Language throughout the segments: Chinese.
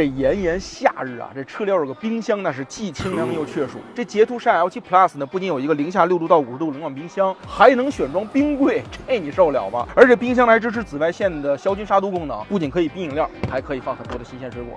这炎炎夏日啊，这车里要有个冰箱，那是既清凉又确暑。这捷途山 L7 Plus 呢，不仅有一个零下6度到50度冷暖冰箱，还能选装冰柜，这你受得了吗？而且冰箱呢还支持紫外线的消菌杀毒功能，不仅可以冰饮料，还可以放很多的新鲜水果。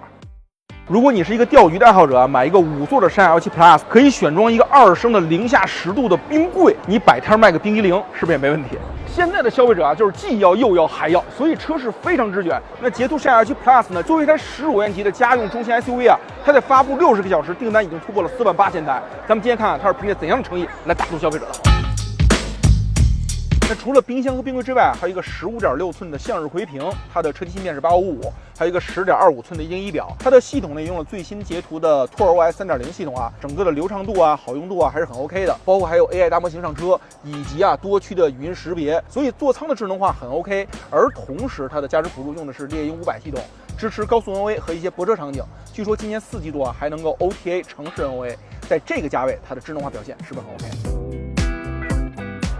如果你是一个钓鱼的爱好者啊，买一个5座的山 L7 Plus， 可以选装一个2升的零下10度的冰柜，你摆摊卖个冰激凌，是不是也没问题？现在的消费者啊，就是既要又要还要，所以车市非常之卷。那捷途山 L7 Plus 呢，作为一台15万元级的家用中型 SUV 啊，它在发布60个小时，订单已经突破了48000台。咱们今天看看它是凭借怎样的诚意来打动消费者的。那除了冰箱和冰柜之外，还有一个15.6寸的向日葵屏，它的车机芯片是8555，还有一个10.25寸的液晶仪表。它的系统呢也用了最新捷途的 TourOS 3.0 系统啊，整个的流畅度啊、好用度啊还是很 OK 的，包括还有 AI 大模型上车，以及多区的语音识别，所以座舱的智能化很 OK。而同时它的驾驶辅助用的是猎鹰500系统，支持高速 NOA 和一些泊车场景。据说今年4季度啊还能够 OTA 城市 NOA， 在这个价位它的智能化表现是不是很 OK？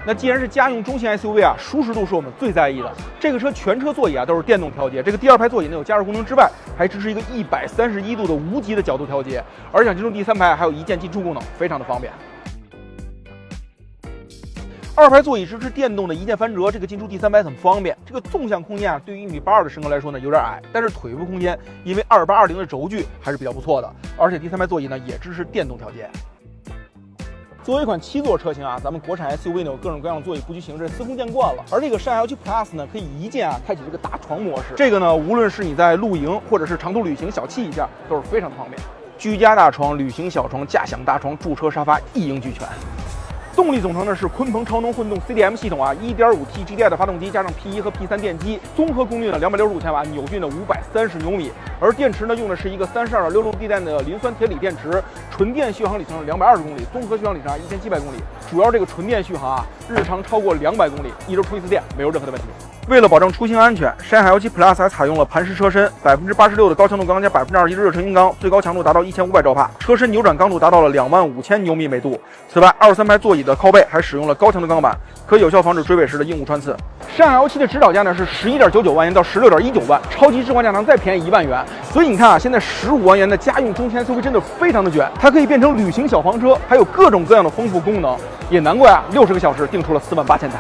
那既然是家用中型 SUV 啊，舒适度是我们最在意的。这个车全车座椅啊都是电动调节，这个第2排座椅呢有加热功能之外，还支持一个131度的无极的角度调节，而想进入第3排还有一键进出功能，非常的方便。2排座椅支持电动的一键翻折，这个进出第3排很方便。这个纵向空间啊，对于1.82米的身高来说呢有点矮，但是腿部空间因为2820的轴距还是比较不错的，而且第3排座椅呢也支持电动调节。作为一款7座车型啊，咱们国产 SUV 呢有各种各样的座椅布局形式，司空见惯了。而这个山 L7 Plus 呢，可以一键开启这个大床模式。这个呢，无论是你在露营或者是长途旅行小憩一下，都是非常的方便。居家大床、旅行小床、驾享大床、驻车沙发一应俱全。动力总成呢是鲲鹏超能混动 CDM 系统啊， 1.5T GDI 的发动机加上 P1 和 P3 电机，综合功率呢265千瓦，扭矩呢530牛米。而电池呢用的是一个32.66地带的磷酸铁锂电池，纯电续航里程220公里，综合续航里程1700公里。主要这个纯电续航啊，日常超过200公里，一周充一次电没有任何的问题。为了保证出行安全，山海L7 Plus 还采用了盘式车身，86%的高强度钢加21%的热成硬钢，最高强度达到1500兆帕，车身扭转刚度达到了25000牛米每度。此外，23排座椅的靠背还使用了高强度钢板，可有效防止追尾时的硬物穿刺。山 L7 的指导价呢是11.99万元到16.19万，超级置换价能再便宜1万元。所以你看啊，现在15万元的家用中型 SUV 真的非常的卷，它可以变成旅行小房车，还有各种各样的丰富功能，也难怪啊60个小时定出了48000台。